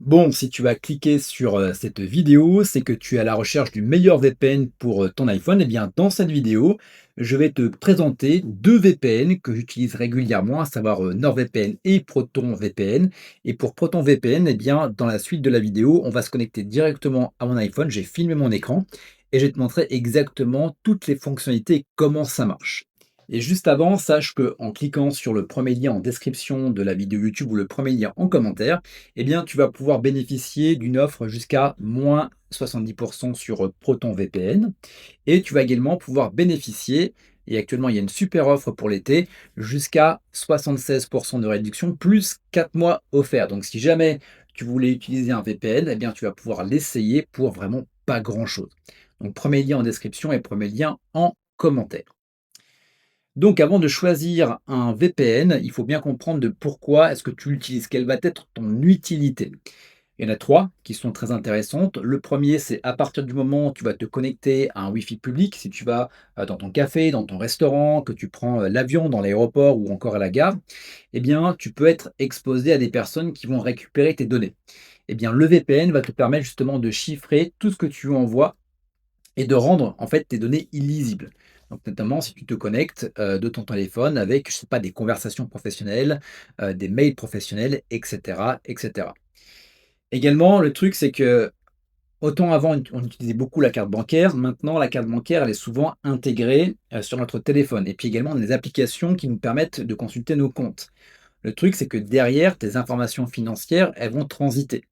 Bon, si tu vas cliquer sur cette vidéo, c'est que tu es à la recherche du meilleur VPN pour ton iPhone. Eh bien, dans cette vidéo, je vais te présenter deux VPN que j'utilise régulièrement, à savoir NordVPN et ProtonVPN. Et pour ProtonVPN, eh bien, dans la suite de la vidéo, on va se connecter directement à mon iPhone. J'ai filmé mon écran et je vais te montrer exactement toutes les fonctionnalités et comment ça marche. Et juste avant, sache que en cliquant sur le premier lien en description de la vidéo YouTube ou le premier lien en commentaire, eh bien, tu vas pouvoir bénéficier d'une offre jusqu'à moins 70% sur Proton VPN. Et tu vas également pouvoir bénéficier, et actuellement il y a une super offre pour l'été, jusqu'à 76% de réduction plus 4 mois offerts. Donc si jamais tu voulais utiliser un VPN, eh bien, tu vas pouvoir l'essayer pour vraiment pas grand-chose. Donc premier lien en description et premier lien en commentaire. Donc avant de choisir un VPN, il faut bien comprendre de pourquoi est-ce que tu l'utilises, quelle va être ton utilité. Il y en a 3 qui sont très intéressantes. Le premier, c'est à partir du moment où tu vas te connecter à un Wi-Fi public, si tu vas dans ton café, dans ton restaurant, que tu prends l'avion dans l'aéroport ou encore à la gare, eh bien, tu peux être exposé à des personnes qui vont récupérer tes données. Eh bien, le VPN va te permettre justement de chiffrer tout ce que tu envoies et de rendre en fait tes données illisibles. Donc notamment si tu te connectes de ton téléphone avec, je sais pas, des conversations professionnelles, des mails professionnels, etc., etc. Également, le truc, c'est que autant avant, on utilisait beaucoup la carte bancaire, maintenant la carte bancaire, elle est souvent intégrée sur notre téléphone. Et puis également, on a des applications qui nous permettent de consulter nos comptes. Le truc, c'est que derrière, tes informations financières, elles vont transiter.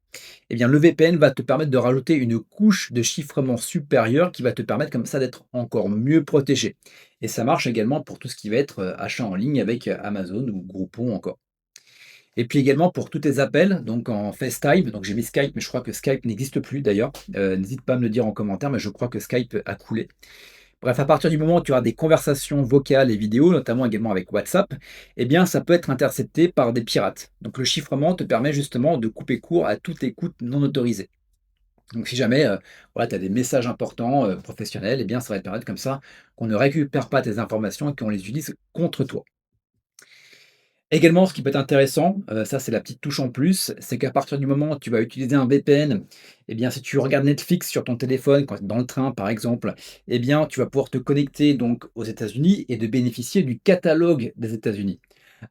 Eh bien, le VPN va te permettre de rajouter une couche de chiffrement supérieure qui va te permettre comme ça d'être encore mieux protégé. Et ça marche également pour tout ce qui va être achat en ligne avec Amazon ou Groupon encore. Et puis également pour tous tes appels, donc en FaceTime, donc j'ai mis Skype, mais je crois que Skype n'existe plus d'ailleurs. N'hésite pas à me le dire en commentaire, mais je crois que Skype a coulé. Bref, à partir du moment où tu auras des conversations vocales et vidéo, notamment également avec WhatsApp, eh bien ça peut être intercepté par des pirates. Donc le chiffrement te permet justement de couper court à toute écoute non autorisée. Donc si jamais voilà, tu as des messages importants, professionnels, eh bien ça va te permettre comme ça qu'on ne récupère pas tes informations et qu'on les utilise contre toi. Également, ce qui peut être intéressant, ça c'est la petite touche en plus, c'est qu'à partir du moment où tu vas utiliser un VPN, eh bien si tu regardes Netflix sur ton téléphone, quand tu es dans le train par exemple, eh bien tu vas pouvoir te connecter donc aux États-Unis et de bénéficier du catalogue des États-Unis.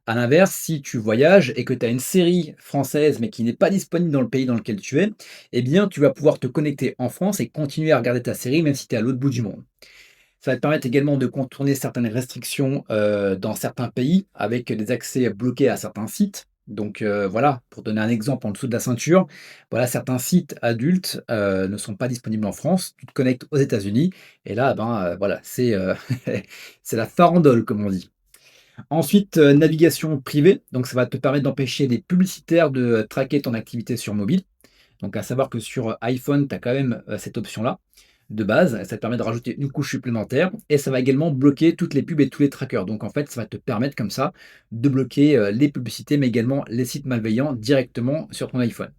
À l'inverse, si tu voyages et que tu as une série française mais qui n'est pas disponible dans le pays dans lequel tu es, eh bien tu vas pouvoir te connecter en France et continuer à regarder ta série même si tu es à l'autre bout du monde. Ça va te permettre également de contourner certaines restrictions, dans certains pays avec des accès bloqués à certains sites. Donc, voilà, pour donner un exemple en dessous de la ceinture, voilà, certains sites adultes, ne sont pas disponibles en France. Tu te connectes aux États-Unis et là, ben, voilà, c'est la farandole comme on dit. Ensuite, navigation privée, donc ça va te permettre d'empêcher les publicitaires de, traquer ton activité sur mobile. Donc à savoir que sur iPhone, tu as quand même, cette option-là, de base. Ça te permet de rajouter une couche supplémentaire et ça va également bloquer toutes les pubs et tous les trackers. Donc en fait, ça va te permettre comme ça de bloquer, les publicités, mais également les sites malveillants directement sur ton iPhone.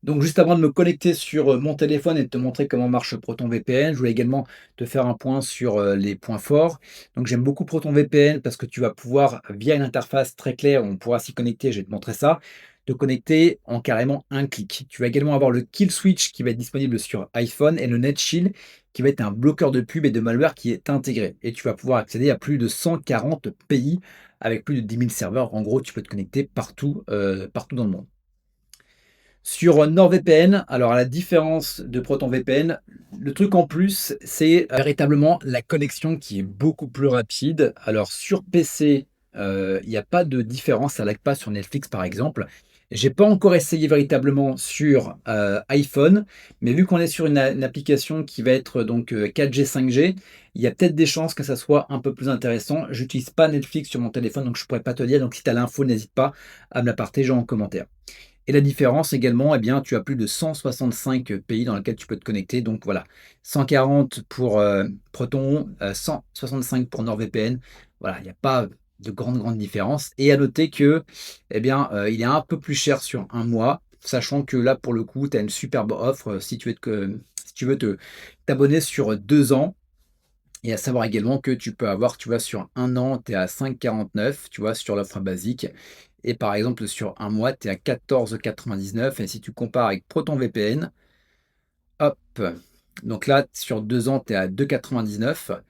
Donc juste avant de me connecter sur, mon téléphone et de te montrer comment marche ProtonVPN, je voulais également te faire un point sur, les points forts. Donc j'aime beaucoup ProtonVPN parce que tu vas pouvoir, via une interface très claire, on pourra s'y connecter, je vais te montrer ça, te connecter en carrément un clic. Tu vas également avoir le kill switch qui va être disponible sur iPhone et le NetShield qui va être un bloqueur de pub et de malware qui est intégré. Et tu vas pouvoir accéder à plus de 140 pays avec plus de 10 000 serveurs. En gros, tu peux te connecter partout, partout dans le monde. Sur NordVPN, alors à la différence de ProtonVPN, le truc en plus, c'est véritablement la connexion qui est beaucoup plus rapide. Alors sur PC, il n'y a pas de différence, ça lag pas sur Netflix par exemple. J'ai pas encore essayé véritablement sur, iPhone, mais vu qu'on est sur une application qui va être donc, 4G, 5G, il y a peut-être des chances que ça soit un peu plus intéressant. J'utilise pas Netflix sur mon téléphone, donc je pourrais pas te dire. Donc si tu as l'info, n'hésite pas à me la partager en commentaire. Et la différence également, eh bien, tu as plus de 165 pays dans lesquels tu peux te connecter. Donc voilà, 140 pour Proton, 165 pour NordVPN. Voilà, il n'y a pas de grande différence. Et à noter que, eh bien, il est un peu plus cher sur un mois, sachant que là, pour le coup, tu as une superbe offre si tu veux t'abonner sur 2 ans. Et à savoir également que tu peux avoir, tu vois, sur un an, tu es à 5,49, tu vois, sur l'offre basique. et par exemple sur un mois, tu es à 14,99 et si tu compares avec ProtonVPN, hop, donc là sur 2 ans, tu es à 2,99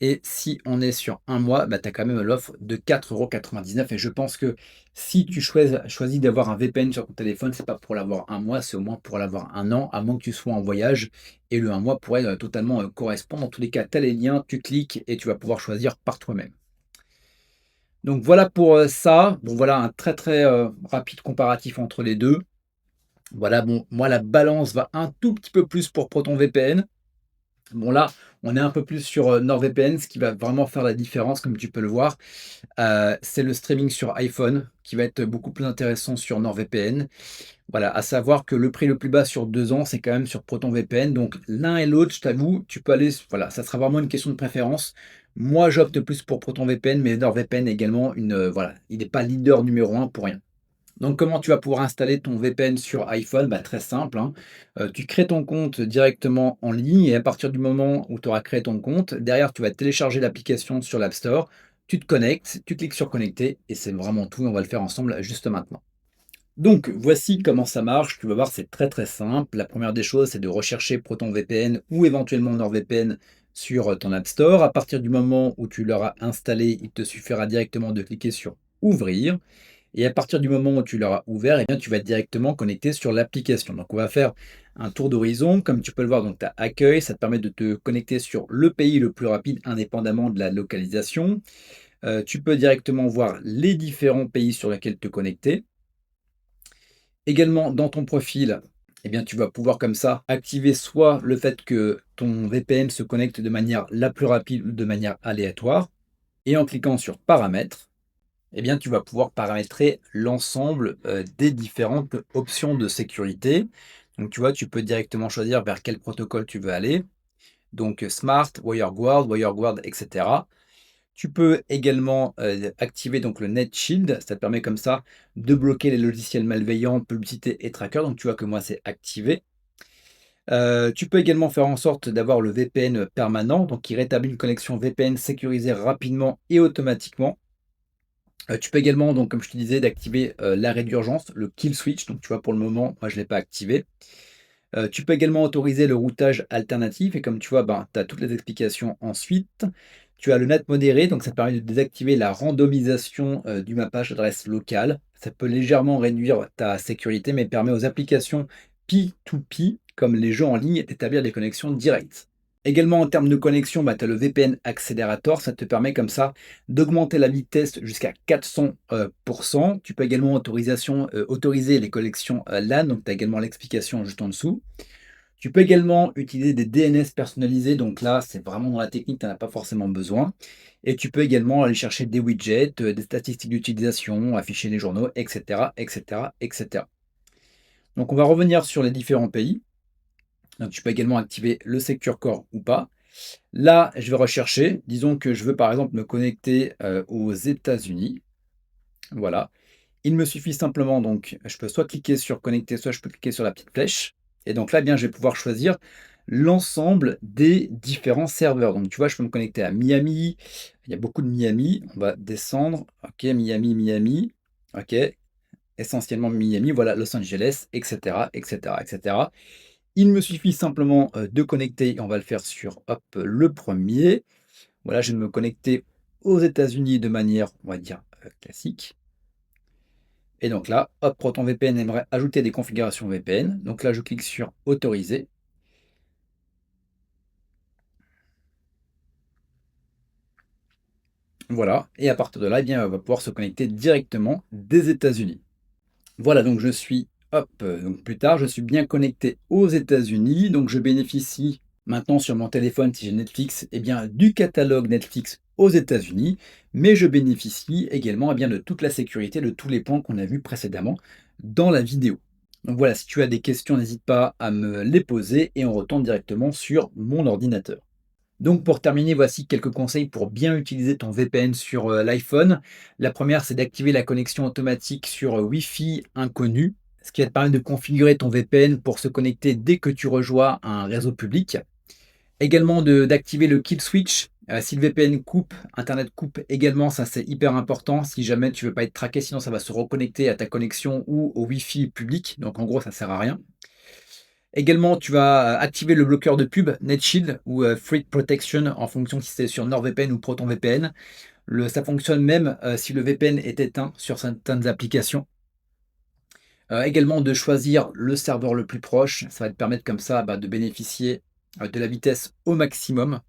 et si on est sur un mois, bah, tu as quand même l'offre de 4,99 € et je pense que si tu choisis d'avoir un VPN sur ton téléphone, c'est pas pour l'avoir un mois, c'est au moins pour l'avoir un an, à moins que tu sois en voyage et le un mois pourrait, totalement, correspondre. Dans tous les cas, tu as les liens, tu cliques et tu vas pouvoir choisir par toi-même. Donc voilà pour, ça. Bon voilà un très, très, rapide comparatif entre les 2. Voilà, bon, moi la balance va un tout petit peu plus pour ProtonVPN. Bon là, on est un peu plus sur, NordVPN, ce qui va vraiment faire la différence comme tu peux le voir. C'est le streaming sur iPhone qui va être beaucoup plus intéressant sur NordVPN. Voilà, à savoir que le prix le plus bas sur 2 ans, c'est quand même sur ProtonVPN. Donc l'un et l'autre, je t'avoue, tu peux aller voilà, ça sera vraiment une question de préférence. Moi, j'opte plus pour ProtonVPN, mais NordVPN est également voilà, il n'est pas leader numéro un pour rien. Donc comment tu vas pouvoir installer ton VPN sur iPhone? Bah, très simple, hein. Tu crées ton compte directement en ligne et à partir du moment où tu auras créé ton compte, derrière tu vas télécharger l'application sur l'App Store, tu te connectes, tu cliques sur connecter et c'est vraiment tout. On va le faire ensemble juste maintenant. Donc voici comment ça marche. Tu vas voir, c'est très très simple. La première des choses, c'est de rechercher ProtonVPN ou éventuellement NordVPN sur ton App Store. À partir du moment où tu l'auras installé, il te suffira directement de cliquer sur ouvrir. Et à partir du moment où tu l'auras ouvert, eh bien, tu vas être directement connecté sur l'application. Donc, on va faire un tour d'horizon. Comme tu peux le voir, donc tu as accueil, ça te permet de te connecter sur le pays le plus rapide indépendamment de la localisation. Tu peux directement voir les différents pays sur lesquels te connecter. Également, dans ton profil, eh bien, tu vas pouvoir comme ça activer soit le fait que ton VPN se connecte de manière la plus rapide ou de manière aléatoire. Et en cliquant sur paramètres, eh bien, tu vas pouvoir paramétrer l'ensemble, des différentes options de sécurité. Donc tu vois, tu peux directement choisir vers quel protocole tu veux aller. Donc, Smart, WireGuard et cetera. Tu peux également, activer donc le Net Shield. Ça te permet comme ça de bloquer les logiciels malveillants, publicité et trackers. Donc tu vois que moi c'est activé. Tu peux également faire en sorte d'avoir le VPN permanent, donc qui rétablit une connexion VPN sécurisée rapidement et automatiquement. Tu peux également, donc comme je te disais, d'activer, l'arrêt d'urgence, le kill switch. Donc tu vois, pour le moment, moi je ne l'ai pas activé. Tu peux également autoriser le routage alternatif et comme tu vois, ben, tu as toutes les explications ensuite. Tu as le NAT modéré, donc ça te permet de désactiver la randomisation, du mappage d'adresse locale. Ça peut légèrement réduire ta sécurité, mais permet aux applications P2P, comme les jeux en ligne, d'établir des connexions directes. Également en termes de connexion, bah, tu as le VPN Accelerator, ça te permet comme ça d'augmenter la vitesse jusqu'à 400 Tu peux également autoriser les connexions LAN, donc tu as également l'explication juste en dessous. Tu peux également utiliser des DNS personnalisés, donc là c'est vraiment dans la technique, tu n'en as pas forcément besoin. Et tu peux également aller chercher des widgets, des statistiques d'utilisation, afficher les journaux, etc., etc., etc. Donc on va revenir sur les différents pays. Donc tu peux également activer le Secure Core ou pas. Là, je vais rechercher, disons que je veux par exemple me connecter, aux États-Unis. Voilà. Il me suffit simplement donc, je peux soit cliquer sur connecter, soit je peux cliquer sur la petite flèche et donc là, eh bien, je vais pouvoir choisir l'ensemble des différents serveurs. Donc tu vois, je peux me connecter à Miami, il y a beaucoup de Miami, on va descendre, OK, Miami, Miami, OK, essentiellement Miami, voilà, Los Angeles et cetera et cetera et cetera. Il me suffit simplement, de connecter, on va le faire sur, hop, le premier. Voilà, je vais me connecter aux États-Unis de manière, on va dire, classique. Et donc là, hop, ProtonVPN aimerait ajouter des configurations VPN. Donc là, je clique sur autoriser. Voilà. Et à partir de là, eh bien, on va pouvoir se connecter directement des États-Unis. Voilà, donc je suis, hop, donc plus tard, je suis bien connecté aux États-Unis. Donc je bénéficie maintenant sur mon téléphone, si j'ai Netflix, eh bien, du catalogue Netflix aux États-Unis. Mais je bénéficie également eh bien, de toute la sécurité, de tous les points qu'on a vus précédemment dans la vidéo. Donc voilà, si tu as des questions, n'hésite pas à me les poser et on retourne directement sur mon ordinateur. Donc pour terminer, voici quelques conseils pour bien utiliser ton VPN sur l'iPhone. La première, c'est d'activer la connexion automatique sur Wi-Fi inconnu, ce qui va te permettre de configurer ton VPN pour se connecter dès que tu rejoins un réseau public. Également d'activer le kill switch, Si le VPN coupe, internet coupe également, ça c'est hyper important si jamais tu veux pas être traqué, sinon ça va se reconnecter à ta connexion ou au Wi-Fi public, donc en gros ça sert à rien. Également, tu vas activer le bloqueur de pub NetShield ou Threat Protection en fonction si c'est sur NordVPN ou ProtonVPN. Ça fonctionne même si le VPN est éteint sur certaines applications. Également de choisir le serveur le plus proche, ça va te permettre comme ça de bénéficier de la vitesse au maximum.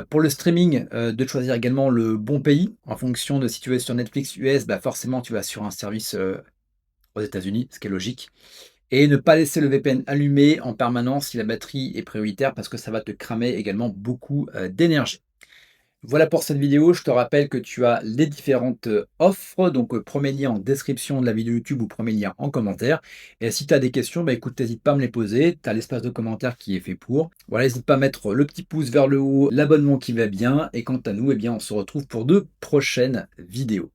Pour le streaming, de choisir également le bon pays en fonction de si tu es sur Netflix US, forcément tu vas sur un service aux États-Unis, ce qui est logique. Et ne pas laisser le VPN allumé en permanence si la batterie est prioritaire parce que ça va te cramer également beaucoup d'énergie. Voilà pour cette vidéo. Je te rappelle que tu as les différentes offres. Donc, premier lien en description de la vidéo YouTube ou premier lien en commentaire. Et si tu as des questions, écoute, n'hésite pas à me les poser. Tu as l'espace de commentaire qui est fait pour. Voilà, n'hésite pas à mettre le petit pouce vers le haut, l'abonnement qui va bien. Et quant à nous, on se retrouve pour de prochaines vidéos.